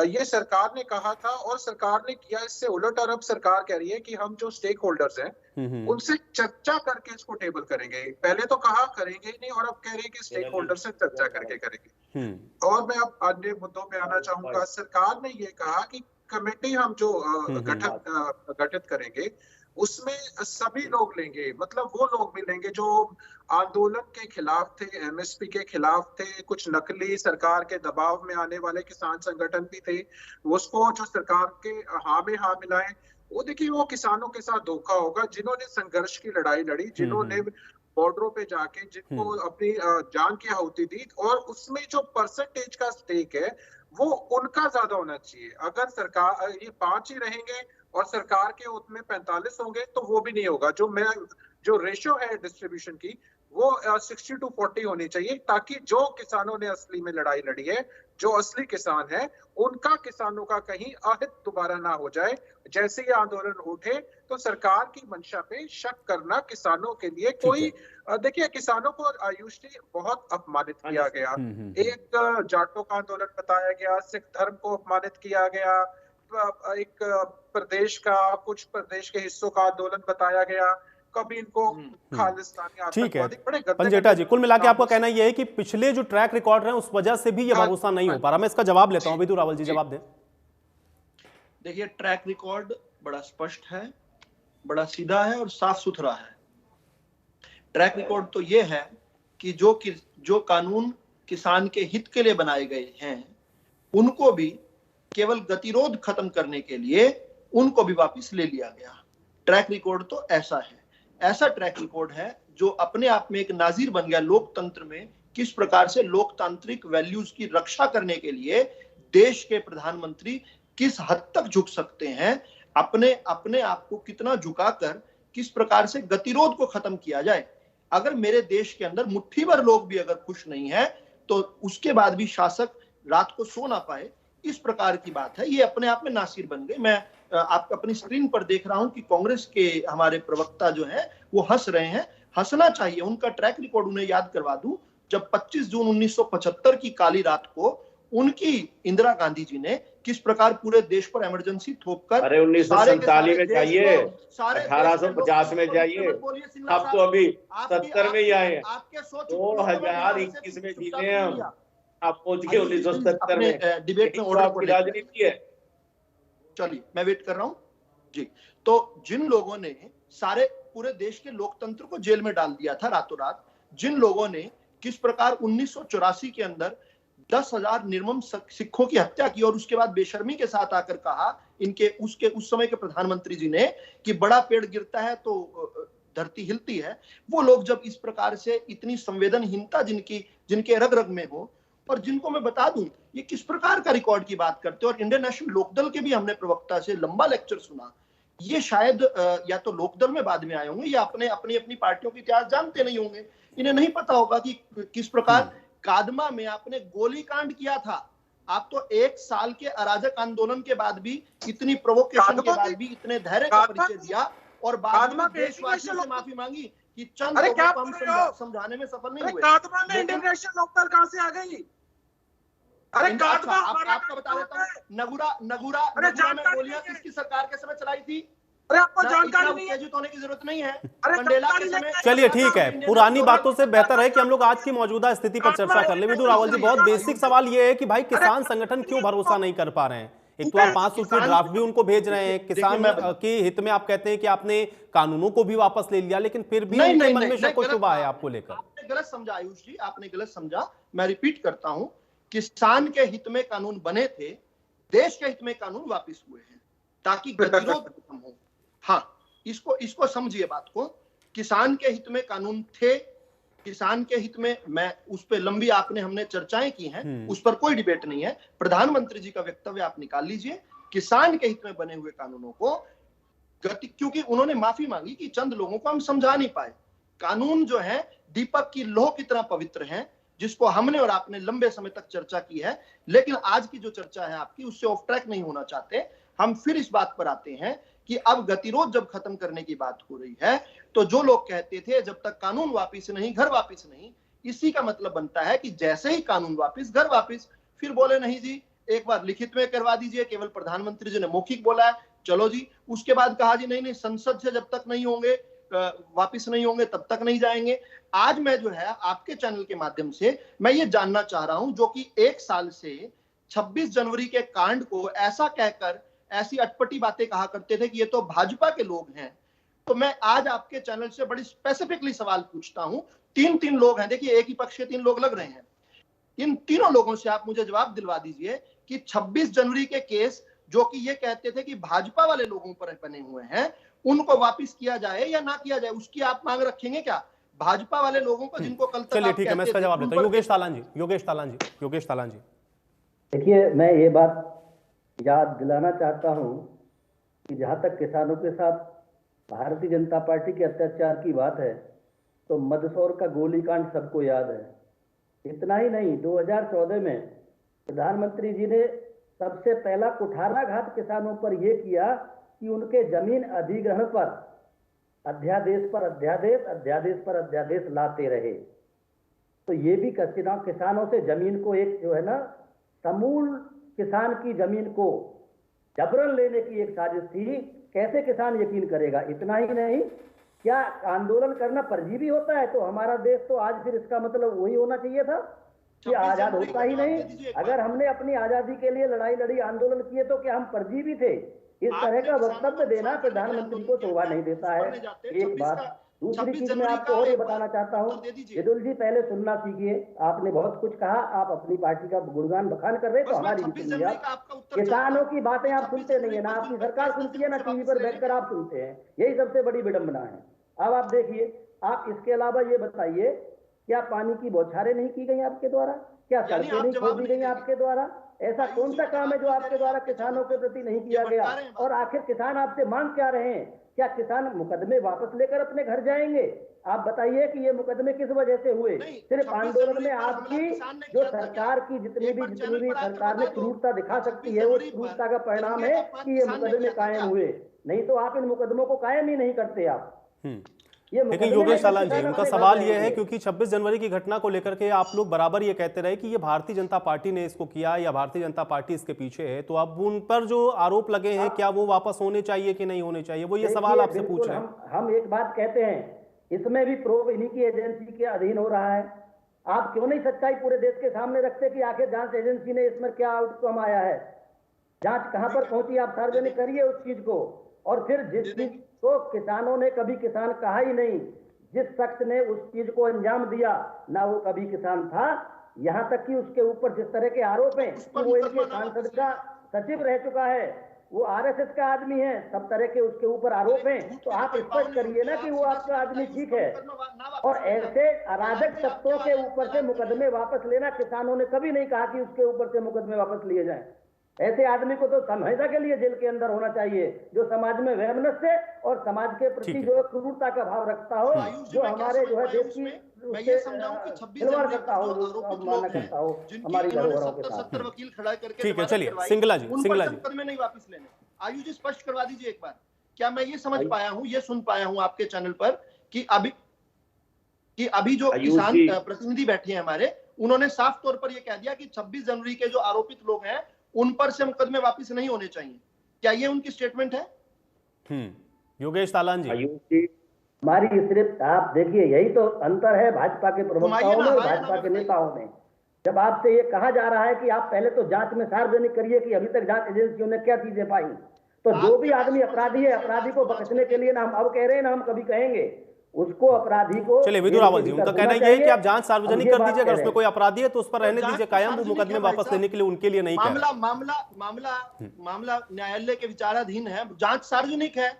ये सरकार ने कहा था और सरकार ने किया इससे उलट। और अब सरकार कह रही है कि हम जो स्टेक होल्डर्स हैं उनसे चर्चा करके इसको टेबल करेंगे। पहले तो कहा करेंगे ही नहीं और अब कह रहे हैं कि स्टेक होल्डर से चर्चा करके करेंगे। और मैं अब अन्य मुद्दों पे आना चाहूंगा। सरकार ने ये कहा कि कमेटी हम जो गठित करेंगे उसमें सभी लोग लेंगे, मतलब वो लोग भी लेंगे जो आंदोलन के खिलाफ थे, एमएसपी के खिलाफ थे, कुछ नकली सरकार के दबाव में आने वाले किसान संगठन भी थे, उसको जो सरकार के हाँ में हाँ मिलाए। वो देखिए वो किसानों के साथ धोखा होगा जिन्होंने संघर्ष की लड़ाई लड़ी, जिन्होंने बॉर्डरों पे जाके जिनको अपनी जान की आहुति दी, और उसमें जो परसेंटेज का स्टेक है वो उनका ज्यादा होना चाहिए। अगर सरकार ये 5 ही रहेंगे और सरकार के उसमें 45 होंगे तो वो भी नहीं होगा। जो रेशियो है डिस्ट्रीब्यूशन की वो 60-40 होनी चाहिए, ताकि जो किसानों ने असली में लड़ाई लड़ी है, जो असली किसान है, उनका किसानों का कहीं अहित दोबारा ना हो जाए। जैसे ये आंदोलन उठे तो सरकार की मंशा पे शक करना किसानों के लिए कोई, देखिए किसानों को आयुष जी बहुत अपमानित किया गया। एक जाटों का आंदोलन बताया गया, सिख धर्म को अपमानित किया गया, एक प्रदेश का कुछ प्रदेश के हिस्सों का आंदोलन बताया गया, कभी इनको खालिस्तानी आतंकवादी, बड़े पंजेटा जी कुल मिला के आपका कहना यह है कि पिछले जो ट्रैक रिकॉर्ड रहे उस वजह से भी ये भरोसा नहीं हो पा रहा। मैं इसका जवाब लेता हूं, विदु रावल जी जवाब दें। देखिए ट्रैक रिकॉर्ड बड़ा स्पष्ट है, बड़ा सीधा है और साफ सुथरा है। ट्रैक रिकॉर्ड तो ये है कि जो कानून किसान के हित के लिए बनाए गए हैं उनको भी केवल गतिरोध खत्म करने के लिए उनको भी वापस ले लिया गया। ट्रैक रिकॉर्ड तो ऐसा है, ऐसा ट्रैक रिकॉर्ड है जो अपने आप में एक नाजीर बन गया लोकतंत्र में, किस प्रकार से लोकतांत्रिक वैल्यूज की रक्षा करने के लिए देश के प्रधानमंत्री किस हद तक झुक सकते हैं, अपने आप को कितना झुकाकर किस प्रकार से गतिरोध को खत्म किया जाए। अगर मेरे देश के अंदर मुट्ठी भर लोग भी अगर खुश नहीं है तो उसके बाद भी शासक रात को सो ना पाए, इस प्रकार की बात है। ये अपने आप में नासिर बन गए। मैं आप अपनी स्क्रीन पर देख रहा हूं कि कांग्रेस के हमारे प्रवक्ता जो हैं वो हंस रहे हैं। हंसना चाहिए, उनका ट्रैक रिकॉर्ड उन्हें याद करवा दूं। जब 25 जून 1975 की काली रात को उनकी इंदिरा गांधी जी ने किस प्रकार पूरे देश पर इमरजेंसी थोपकर, अरे 1947 में जाइए, 1850 में जाइए, अब तो अभी 70 में ही आए, 2021 में जीते हैं हम। आप पहुंच गए 1970 में। डिबेट में ऑर्डर की राजनीति है। चलिए मैं वेट कर रहा हूं जी। तो जिन लोगों ने सारे पूरे देश के लोकतंत्र को जेल में डाल दिया था रातों रात, जिन लोगों ने किस प्रकार 1984 के अंदर 10,000 निर्मम सिखों की हत्या की और उसके बाद बेशर्मी के साथ आकर कहा उस समय के प्रधानमंत्री जी ने कि बड़ा पेड़ गिरता है तो धरती हिलती है, वो लोग जब इस प्रकार से इतनी संवेदनहीनता जिनके रग रग में हो, और जिनको मैं बता दूं ये किस प्रकार का रिकॉर्ड की बात करते हैं। और इंडियन नेशनल लोकदल के भी हमने प्रवक्ता से लंबा लेक्चर सुना। ये शायद या तो लोकदल में बाद में आए होंगे या अपनी पार्टियों के इतिहास जानते नहीं होंगे। इन्हें नहीं पता होगा कि किस प्रकार कादमा में आपने गोली कांड किया था। आप तो 1 साल के अराजक आंदोलन के बाद भी, इतनी प्रोवोकेशन के बाद भी इतने धैर्य का परिचय दिया और बाद में देशवासियों से माफी मांगी कि चंद लोगों को हम समझाने में सफल नहीं हुए। कादमा में इंडियन नेशनल लोकदल कहां से आ गई? अरे कादमा आपका बता देता हूं, नगुरा में गोलियां किसकी सरकार के समय चलाई थी? अरे आपको जानकारी नहीं है, होने की जरूरत नहीं है। मंडेला के समय। चलिए ठीक है, पुरानी बातों से बेहतर है कि हम लोग आज की मौजूदा स्थिति पर चर्चा कर ले। विदु रावल जी, बहुत बेसिक सवाल ये है कि भाई किसान संगठन क्यों भरोसा नहीं कर पा रहे हैं? एक तो आप 5 सूत्री ड्राफ्ट भी उनको भेज रहे हैं, किसान के हित में आप कहते हैं कि आपने कानूनों को भी वापस ले लिया, लेकिन फिर भी उनके मन में शक शुबा है आपको लेकर। आपने गलत समझा आयुष जी, आपने गलत समझा। मैं रिपीट करता हूं, किसान के हित में कानून बने थे, देश के हित में कानून वापस हुए हैं ताकि गतिरोध खत्म हो। हाँ, इसको समझिए बात को। किसान के हित में कानून थे, किसान के हित में, मैं उस पर लंबी हमने चर्चाएं की हैं, उस पर कोई डिबेट नहीं है। प्रधानमंत्री जी का वक्तव्य आप निकाल लीजिए। किसान के हित में बने हुए कानूनों को क्योंकि उन्होंने माफी मांगी कि चंद लोगों को हम समझा नहीं पाए, कानून जो है दीपक की लौह की तरह पवित्र हैं, जिसको हमने और आपने लंबे समय तक चर्चा की है, लेकिन आज की जो चर्चा है आपकी उससे ऑफ ट्रैक नहीं होना चाहते। हम फिर इस बात पर आते हैं कि अब गतिरोध जब खत्म करने की बात हो रही है, तो जो लोग कहते थे जब तक कानून वापिस नहीं घर वापिस नहीं, इसी का मतलब बनता है कि जैसे ही कानून वापिस घर वापिस। फिर बोले नहीं जी एक बार लिखित में करवा दीजिए, केवल प्रधानमंत्री जी ने मौखिक बोला है, चलो जी। उसके बाद कहा जी नहीं नहीं संसद से जब तक नहीं होंगे वापिस नहीं होंगे तब तक नहीं जाएंगे। आज मैं जो है आपके चैनल के माध्यम से मैं ये जानना चाह रहा हूं, जो कि 1 साल से 26 जनवरी के कांड को ऐसा कहकर ऐसी अटपटी बातें कहा करते थे कि ये तो भाजपा के लोग हैं, तो मैं आज आपके चैनल से बड़ी स्पेसिफिकली सवाल पूछता हूं। 3 लोग हैं, देखिए एक ही पक्ष के 3 लोग लग रहे हैं, इन तीनों लोगों से आप मुझे जवाब दिलवा दीजिए कि 26 जनवरी के केस जो कि ये कहते थे कि भाजपा वाले लोगों पर बने हुए हैं, उनको वापस किया जाए या ना किया जाए, उसकी आप मांग रखेंगे क्या? भाजपा वाले लोगों को जिनको कल तक चलिए ठीक है, मैं इसका जवाब देता हूं। योगेश तालान जी। देखिए मैं ये बात याद दिलाना चाहता हूं कि जहां तक किसानों के साथ भारतीय जनता पार्टी के अत्याचार की बात है, तो मंदसौर का गोलीकांड सबको याद है। इतना ही नहीं, 2014 में प्रधानमंत्री जी ने सबसे पहला कुठाराघात किसानों पर यह किया कि उनके जमीन अधिग्रहण पर अध्यादेश पर अध्यादेश लाते रहे। तो ये भी किसानों से जमीन को एक जो है ना समूल किसान की जमीन को जबरन लेने की एक साजिश थी। कैसे किसान यकीन करेगा? इतना ही नहीं, क्या आंदोलन करना परजीवी होता है? तो हमारा देश तो आज फिर इसका मतलब वही होना चाहिए था कि आजाद होता ही नहीं। अगर हमने अपनी आजादी के लिए लड़ाई लड़ी, आंदोलन किए, तो क्या हम परजीवी थे? इस तरह का वक्तव्य देना प्रधानमंत्री को शोभा नहीं देता है। एक बात। दूसरी चीज मैं आपको और ये बताना चाहता हूँ, विदुल जी पहले सुनना सीखिए। आपने बहुत कुछ कहा, आप अपनी पार्टी का गुणगान बखान कर रहे हैं, तो हमारी भी सुनिए। किसानों की बातें आप सुनते नहीं है ना, आपकी सरकार सुनती है ना, टीवी पर बैठकर आप सुनते हैं। यही सबसे बड़ी विडंबना है। अब आप देखिए, आप इसके अलावा ये बताइए, क्या पानी की बौछारें नहीं की गई आपके द्वारा? क्या सड़कें नहीं खोद दी गई आपके द्वारा? ऐसा कौन सा काम है जो आपके द्वारा किसानों के प्रति नहीं किया गया? और आखिर किसान आपसे मांग क्या रहे हैं? क्या किसान मुकदमे वापस लेकर अपने घर जाएंगे? आप बताइए कि ये मुकदमे किस वजह से हुए? सिर्फ आंदोलन में आपकी जो सरकार की जितनी भी सरकार ने क्रूरता दिखा सकती है, वो क्रूरता का परिणाम है कि ये मुकदमे कायम हुए। नहीं तो आप इन मुकदमों को कायम ही नहीं करते आप। लेकिन योगेश तालान जी, उनका सवाल यह है, क्योंकि 26 जनवरी की घटना को लेकर के आप लोग बराबर ये कहते रहे कि ये भारतीय जनता पार्टी ने इसको किया या भारतीय जनता पार्टी इसके पीछे है, तो अब उन पर जो आरोप लगे हैं क्या वो वापस होने चाहिए कि नहीं होने चाहिए? वो ये सवाल आपसे पूछ रहे हैं। हम एक बात कहते हैं, इसमें भी प्रोब इन्हीं की एजेंसी के अधीन हो रहा है। आप क्यों नहीं सच्चाई पूरे देश के सामने रखते कि आखिर जांच एजेंसी ने इसमें क्या आउटकम आया है? जांच कहां पर पहुंची, आप सार्वजनिक करिए उस चीज को। और फिर जिस चीज को किसानों ने कभी किसान कहा ही नहीं, जिस शख्स ने उस चीज को अंजाम दिया, ना वो कभी किसान था। यहां तक कि उसके ऊपर जिस तरह के आरोप हैं कि वो इनके सांसद का सचिव रह चुका है, वो आरएसएस का आदमी है, सब तरह के उसके ऊपर आरोप हैं। तो आप स्पष्ट करिए ना कि वो आपका आदमी ठीक है। और ऐसे अराजक तत्वों के ऊपर से मुकदमे वापस लेना, किसानों ने कभी नहीं कहा कि उसके ऊपर से मुकदमे वापस लिए जाएं। ऐसे आदमी को तो हमेशा के लिए जेल के अंदर होना चाहिए, जो समाज में वैमनस्य और समाज के प्रति जो क्रूरता का भाव रखता हो, जो हमारे जो है देश की मैं ये समझाऊं कि 26 जनवरी करता हो, हमारी धरोहरों के साथ। 70 वकील खड़ा करके ठीक है, चलिए सिंगला जी मुकदमे नहीं वापस लेने। आयुष जी स्पष्ट करवा दीजिए एक बार, क्या मैं ये समझ पाया हूं, ये सुन पाया हूं आपके चैनल पर कि अभी जो किसान प्रतिनिधि बैठे हैं हमारे, उन्होंने साफ तौर पर यह कह दिया कि 26 जनवरी के जो आरोपित लोग हैं उन पर से मुकदमे वापस नहीं होने चाहिए। क्या ये उनकी स्टेटमेंट है? योगेश तालान जी, हमारी सिर्फ आप देखिए, यही तो अंतर है भाजपा के प्रवक्ताओं में और भाजपा के नेताओं में। जब आपसे ये कहा जा रहा है कि आप पहले तो जांच में सार्वजनिक करिए कि अभी तक जांच एजेंसियों ने क्या चीजें पाई, तो जो भी आदमी अपराधी है, अपराधी को बख्शने के लिए ना हम अब कह रहे हैं ना हम कभी कहेंगे, उसको अपराधी को। चलिए विदुर रावल जी, उनका कहना यह है कि आप जांच सार्वजनिक कर दीजिए, अगर उसमें कोई अपराधी है तो उस पर रहने दीजिए कायम, वो मुकदमे वापस लेने के लिए उनके लिए नहीं कह रहा। मामला न्यायालय के विचाराधीन है, जांच सार्वजनिक है,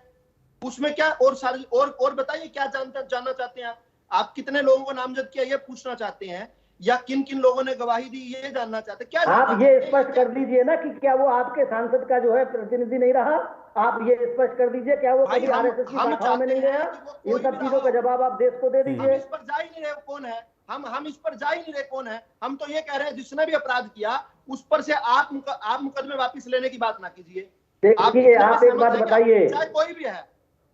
उसमें क्या और बताइए क्या जानना चाहते हैं आप कितने लोगों को नामजद किया, ये पूछना चाहते हैं या किन किन लोगों ने गवाही दी, ये जानना चाहते। क्या आप ये स्पष्ट कर दीजिए ना कि क्या वो आपके सांसद का जो है प्रतिनिधि नहीं रहा। आप ये स्पष्ट कर दीजिए क्या वो कभी आरएसएस की शाखाओं में नहीं गया। इन सब चीजों का जवाब आप देश को दे दीजिए। इस पर जा ही नहीं रहे कौन है, हम इस पर जा ही नहीं रहे कौन है। हम तो ये कह रहे हैं जिसने भी अपराध किया उस पर से आप मुकदमे वापस लेने की बात ना कीजिए। देखिए आप एक बात बताइए, चाहे कोई भी है,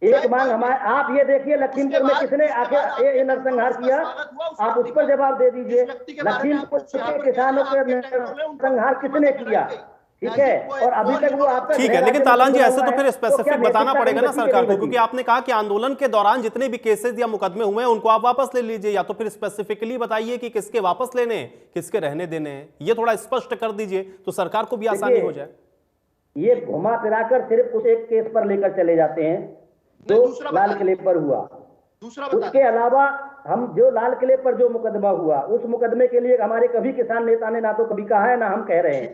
एक मांग हमारे, आप ये देखिए लखीमपुर में किसने आके ये नरसंहार किया, आप उस पर जवाब दे दीजिए। लखीमपुर के किसानों के नरसंहार किसने किया, ठीक है, और अभी तक वो आपका ठीक है। लेकिन तालान जी ऐसे तो फिर स्पेसिफिक बताना पड़ेगा ना सरकार को, क्योंकि आपने कहा कि आंदोलन के दौरान जितने भी केसेस या मुकदमे हुए हैं उनको आप वापस ले लीजिए, या तो फिर स्पेसिफिकली बताइए कि किसके वापस लेने हैं, किसके रहने देने हैं, ये थोड़ा स्पष्ट कर दीजिए तो सरकार को भी आसानी हो जाए। ये घुमा फिराकर सिर्फ उस एक केस पर लेकर चले जाते हैं जो लाल किले पर हुआ। उसके अलावा हम जो लाल किले पर जो मुकदमा हुआ उस मुकदमे के लिए हमारे कभी किसान नेता ने ना तो कभी कहा है ना हम कह रहे हैं।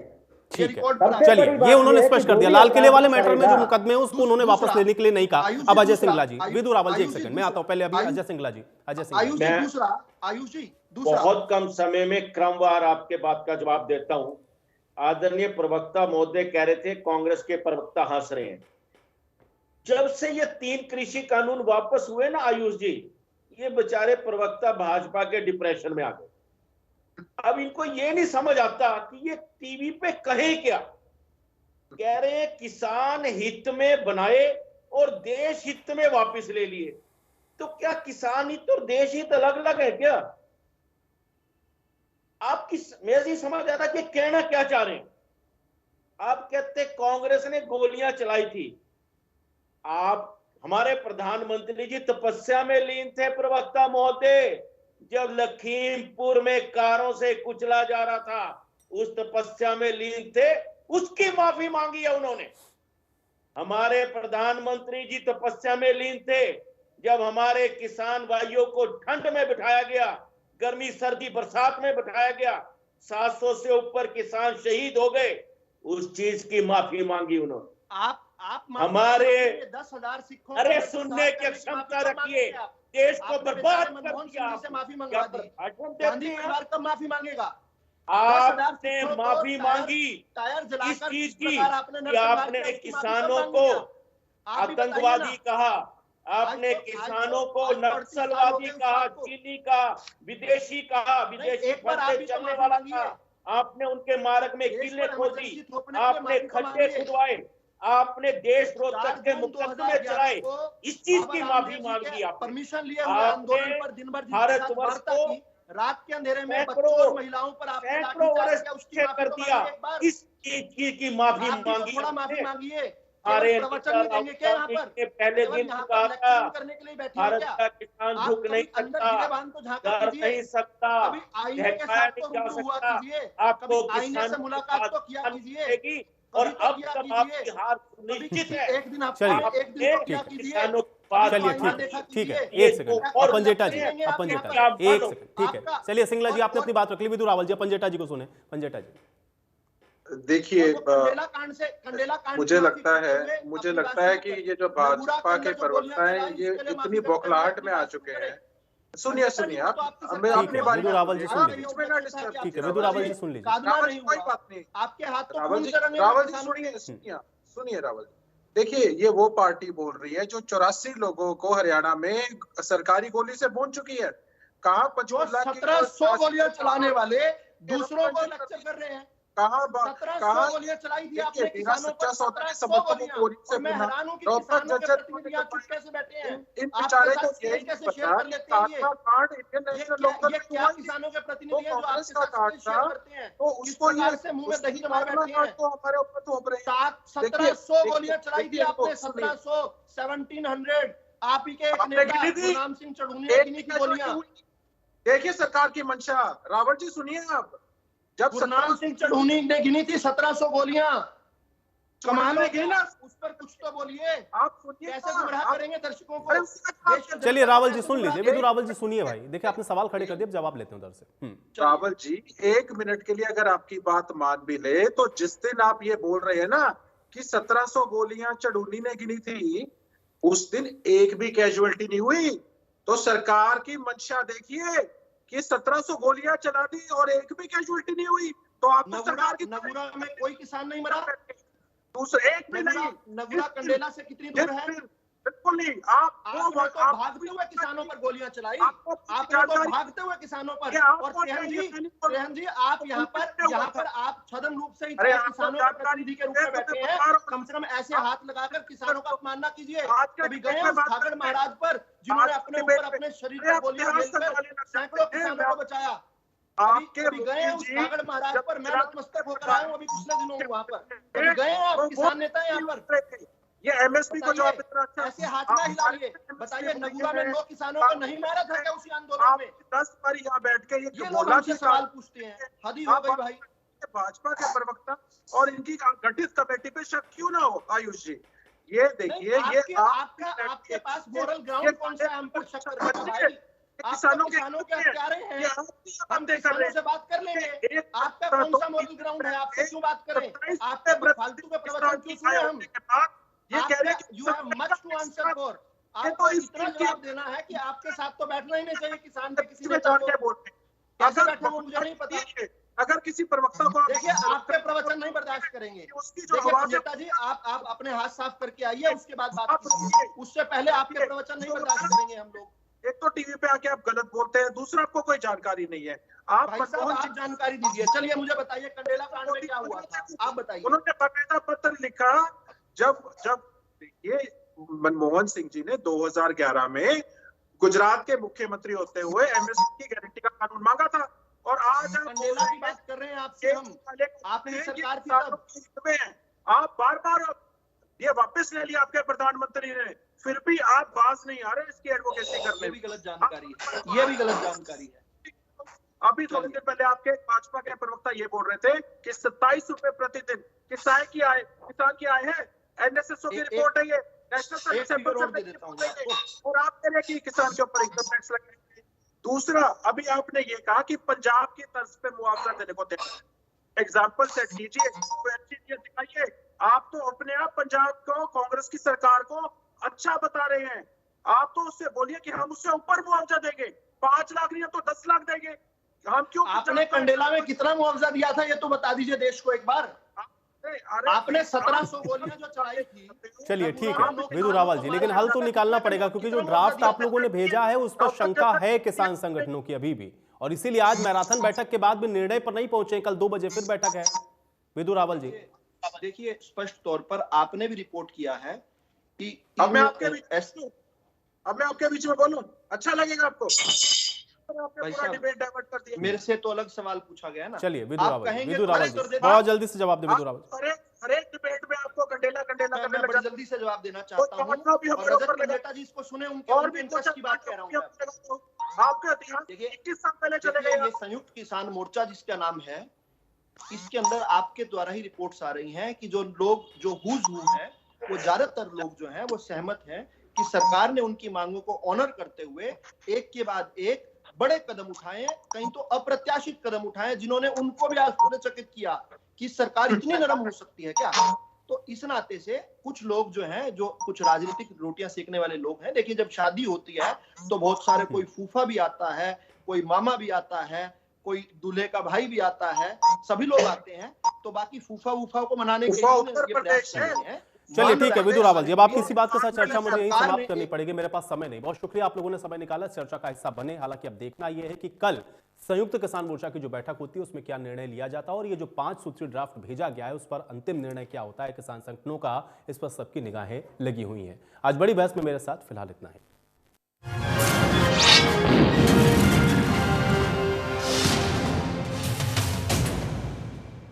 ठीक है, चलिए ये उन्होंने स्पष्ट कर दिया। लाल किले वाले मैटर में जो मुकदमे हैं उसको उन्होंने वापस लेने के लिए नहीं कहा। अब अजय सिंगला जी, विदु रावल जी, एक सेकंड मैं आता हूं, पहले अभी अजय सिंगला जी। आयुष जी बहुत कम समय में क्रमवार आपके बात का जवाब देता हूं। आदरणीय प्रवक्ता महोदय कह रहे थे कांग्रेस के प्रवक्ता हंस रहे हैं। जब से ये 3 कृषि कानून वापस हुए ना आयुष जी, ये बेचारे प्रवक्ता भाजपा के डिप्रेशन में आ गए। अब इनको ये नहीं समझ आता कि ये टीवी पे कहे क्या। कह रहे हैं किसान हित में बनाए और देश हित में वापस ले लिए। तो क्या किसान हित और देश हित अलग अलग है क्या? आप मैं ये समझ आता कि कहना क्या चाह रहे हैं। आप कहते कांग्रेस ने गोलियां चलाई थी। आप हमारे प्रधानमंत्री जी तपस्या में लीन थे प्रवक्ता महोदय, जब लखीमपुर में कारों से कुचला जा रहा था उस तपस्या में लीन थे, उसकी माफी मांगी है उन्होंने। हमारे प्रधानमंत्री जी तपस्या में लीन थे जब हमारे किसान भाइयों को ठंड में बिठाया गया, गर्मी सर्दी बरसात में बिठाया गया, 700 से ऊपर किसान शहीद हो गए, उस चीज की माफी मांगी उन्होंने। आप हमारे 10,000 सिखों, अरे सुनने की क्षमता रखिए, देश को बर्बाद कर दिया। से माफी मंगवा दी, गांधी परिवार कब माफी मांगेगा? आपने माफी मांगी इस चीज की कि आपने किसानों को आतंकवादी कहा, आपने किसानों को नक्सलवादी कहा, चीनी का, विदेशी कहा, विदेशी फंड चलने वाला था। आपने उनके मार्ग में किले खोदी, आपने खड्डे खुदवाए, आपने देशद्रोह के मुकदमे चलाए। इस चीज की माफी मांगी आप। परमिशन लिए हुए आंदोलन पर दिन भर भारतवर्ष को रात के अंधेरे में बच्चों और महिलाओं पर आपने कर दिया, इस चीज की माफी मांगी। थोड़ा माफी मांगिए। अरे प्रवचन नहीं देंगे क्या यहाँ पर? पहले दिन कहा था करने के लिए बैठे भारत का किसान झुक नहीं सकता, डर नहीं सकता, आपको किसान से मुलाकात तो किया कीजिए। और अब तक आपकी हार निश्चित है। एक दिन किसानों चलिए ठीक है, एक सेकंड पंजेटा जी, एक सेकंड, ठीक है। चलिए सिंगला जी आपने अपनी बात रख ली, विदु रावल जी पंजेटा जी को सुने। पंजेटा जी देखिए, मुझे लगता है कि ये जो भाजपा के प्रवक्ता हैं ये इतनी बौखलाहट में आ चुके हैं। सुनिए आप अपनी बारी। विदु रावल जी सुन लीजिए, ठीक है विदु रावल जी सुन लीजिए। कोई बात नहीं, आपके हाथ रावल जी सुनिए रावल जी। देखिए ये वो पार्टी बोल रही है जो 84 लोगों को हरियाणा में सरकारी गोली से भून चुकी है। कहाँ 1700 गोलियां चलाने वाले दूसरों को लेक्चर कर रहे हैं। कहाँ गोलियां चलाई थी आपने किसानों पर? 1700 गोलियां। मैं हैरान हूं कि किसानों के प्रतिनिधि यहाँ चुप कैसे बैठे हैं? इन बेचारे को यही कैसे शेयर कर लेते हैं? ये क्या किसानों के प्रतिनिधि हैं जो आपके साथ शेयर करते हैं? तो उसको ये से मुंह में दही जमाए बैठे हैं। तो हमारे ऊपर थोप रहे हैं। 1700 गोलियां चलाई थी आपने, 1700, 1700। आप ही के एक नेता गुरनाम सिंह चढ़ूनी ने गिनी थी गोलियां। देखिए सरकार की मंशा, रावल जी सुनिए आप। जब गुरनाम सिंह चढ़ूनी ने गिनी थी 1700 गोलियां, कमाल में गिनी ना, उस पर कुछ तो बोलिए। आप सुनिए, कैसे गुमराह करेंगे दर्शकों को? चलिए रावल जी सुन लीजिए, विदु रावल जी सुनिए भाई। देखिए आपने सवाल खड़े कर दिए, जवाब लेते हैं उधर से। रावल जी 1 मिनट के लिए अगर आपकी बात मान भी ले तो जिस दिन आप ये बोल रहे हैं ना कि 1700 गोलियां चढ़ूनी ने गिनी थी, उस दिन एक भी कैजुअलिटी नहीं हुई। तो सरकार की मंशा देखिए कि 1700 गोलियां चला दी और एक भी कैजुअल्टी नहीं हुई, तो आप सरकार की नगुरा में कोई किसान नहीं मरा, दूसरा एक भी नहीं। नगुरा कंडेला से कितनी दूर है? बिल्कुल नहीं। आपने तो भागते हुए किसानों पर गोलियां चलाई, आपने तो भागते हुए किसानों पर। और रेहन जी आप यहाँ पर आप छद्म रूप से किसानों के प्रतिनिधि के रूप में बैठे हैं, कम से कम ऐसे हाथ लगाकर किसानों का अपमान न कीजिए। कभी गए उस ठाकर महाराज पर जिन्होंने अपने ऊपर अपने शरीर पर गोलियां भेजकर सैकड़ों किसानों को बचाया? कभी गए उस ठाकर महाराज पर? मैं नतमस्तक होकर आया हूँ अभी पिछले दिनों में वहाँ पर। कभी गए आप किसान नेता यहाँ पर? ये एमएसपी को जो आप इतना अच्छा ऐसे हाथ ना हिलाइए। बताइए नगुरा में 9 किसानों को नहीं मारा था क्या उसी आंदोलन में? 10 बार यहाँ बैठ के ये लोग हमसे सवाल पूछते हैं, हद ही हो गई भाई। भाजपा के प्रवक्ता और इनकी गठित कमेटी पे शक क्यों ना हो आयुष जी? ये देखिए, ये आपके पास मोरल ग्राउंड कौन सा हम पर शक करने का भाई? किसानों के हत्यारे हैं, हम किसानों से बात कर लेंगे। आपका कौन सा मोरल ग्राउंड है? आपसे क्यों बात करें? आपके फालतू के प्रवचन क्यों सुने हम? ये कह रहे हैं you have much to answer for. आपको इतना जवाब देना है कि आपके साथ तो बैठना ही नहीं चाहिए किसान के किसी नेता को। कैसे बैठे वो मुझे नहीं पता। अगर किसी प्रवक्ता को देखिए आपके प्रवचन नहीं बर्दाश्त करेंगे। देखिए नेताजी आप अपने हाथ साफ करके आइए, उसके बाद बात कीजिए। उससे पहले आपके प्रवचन नहीं बर्दाश्त करेंगे हम लोग। एक तो टीवी पे आके आप गलत बोलते हैं, दूसरा आपको कोई जानकारी नहीं है। आप जानकारी दीजिए। चलिए मुझे बताइए कंडेला कांड में क्या हुआ था, आप बताइए। उन्होंने बाकायदा पत्र लिखा जब ये मनमोहन सिंह जी ने 2011 में गुजरात के मुख्यमंत्री होते हुए एमएसपी की गारंटी का कानून मांगा था। और आज कंडेला की बात कर रहे हैं आपसे हम। आपने सरकार की आप बार-बार ये वापस ले लिया आपके प्रधानमंत्री ने, फिर भी आप बाज नहीं आ रहे इसकी एडवोकेसी करने। ये भी गलत जानकारी है, ये भी गलत जानकारी है। अभी थोड़ी देर पहले आपके भाजपा के प्रवक्ता ये बोल रहे थे कि 27 रुपए प्रतिदिन किसान की आय है। एनएसएसओ की रिपोर्ट है ये, नेशनल सर्विस और आप कह रहे कि किसान के ऊपर इनकम टैक्स लगाएंगे। दूसरा, अभी आपने ये कहा कि पंजाब की तर्ज पे मुआवजा देने को तैयार। एग्जाम्पल सेट कीजिए, दिखाइए। आप तो अपने आप पंजाब को, कांग्रेस की सरकार को अच्छा बता रहे हैं। आप तो उससे बोलिए कि हम उससे ऊपर मुआवजा देंगे, 5 लाख नहीं तो 10 लाख देंगे। हम क्यों? आपने कंडेला में कितना मुआवजा दिया था ये तो बता दीजिए देश को एक बार। आपने 1700 गोलियां जो चलाई थी। चलिए ठीक है विदु रावल जी, लेकिन हल तो निकालना पड़ेगा क्योंकि जो ड्राफ्ट आप लोगों ने भेजा है उस पर शंका है किसान संगठनों की अभी भी, और इसीलिए आज मैराथन बैठक के बाद भी निर्णय पर नहीं पहुंचे। कल 2 बजे फिर बैठक है। विदु रावल जी देखिए, स्पष्ट तौर पर आपने भी रिपोर्ट किया है कि अब मैं आपके बीच में बोलूं, अच्छा लगेगा आपको? डिबेट डाइवर्ट कर दिया। मेरे से तो अलग सवाल पूछा गया ना। चलिए विदु रावल जी बहुत जल्दी से जवाब दे। विदु रावल हर एक डिबेट में आपको कंडेला मैं बड़ी जल्दी से जवाब देना चाहता हूं और रजत के नेता जी इसको सुने, उनके इंटरेस्ट की बात कह रहा हूं। आपका इतिहास 21 साल पहले चले गए। ये संयुक्त किसान मोर्चा जिसका नाम है, इसके अंदर आपके द्वारा ही रिपोर्ट्स आ रही हैं कि जो लोग जो हुजूम है वो ज्यादातर लोग जो हैं वो सहमत हैं कि सरकार ने उनकी मांगों को ऑनर करते हुए एक के बाद एक बड़े कदम उठाए, कहीं तो अप्रत्याशित कदम उठाए, जिन्होंने उनको भी आश्चर्यचकित किया कि सरकार इतनी नरम हो सकती है क्या। तो इस नाते से कुछ लोग जो हैं, जो कुछ राजनीतिक रोटियां सेकने वाले लोग हैं, देखिए जब शादी होती है तो बहुत सारे, कोई फूफा भी आता है, कोई मामा भी आता है, कोई दूल्हे का भाई भी आता है, सभी लोग आते हैं। तो बाकी फूफा वूफा को मनाने के लिए प्रयास कर रहे हैं। चलिए ठीक है विदु रावल जी, अब आपकी इसी बात के साथ चर्चा मुझे यही समाप्त करनी पड़ेगी, मेरे पास समय नहीं। बहुत शुक्रिया आप लोगों ने समय निकाला, चर्चा का हिस्सा बने। हालांकि अब देखना यह है कि कल संयुक्त किसान मोर्चा की जो बैठक होती है उसमें क्या निर्णय लिया जाता है और ये जो 5 सूत्री ड्राफ्ट भेजा गया है उस पर अंतिम निर्णय क्या होता है किसान संगठनों का, इस पर सबकी निगाहें लगी हुई हैं। आज बड़ी बहस में मेरे साथ फिलहाल इतना है।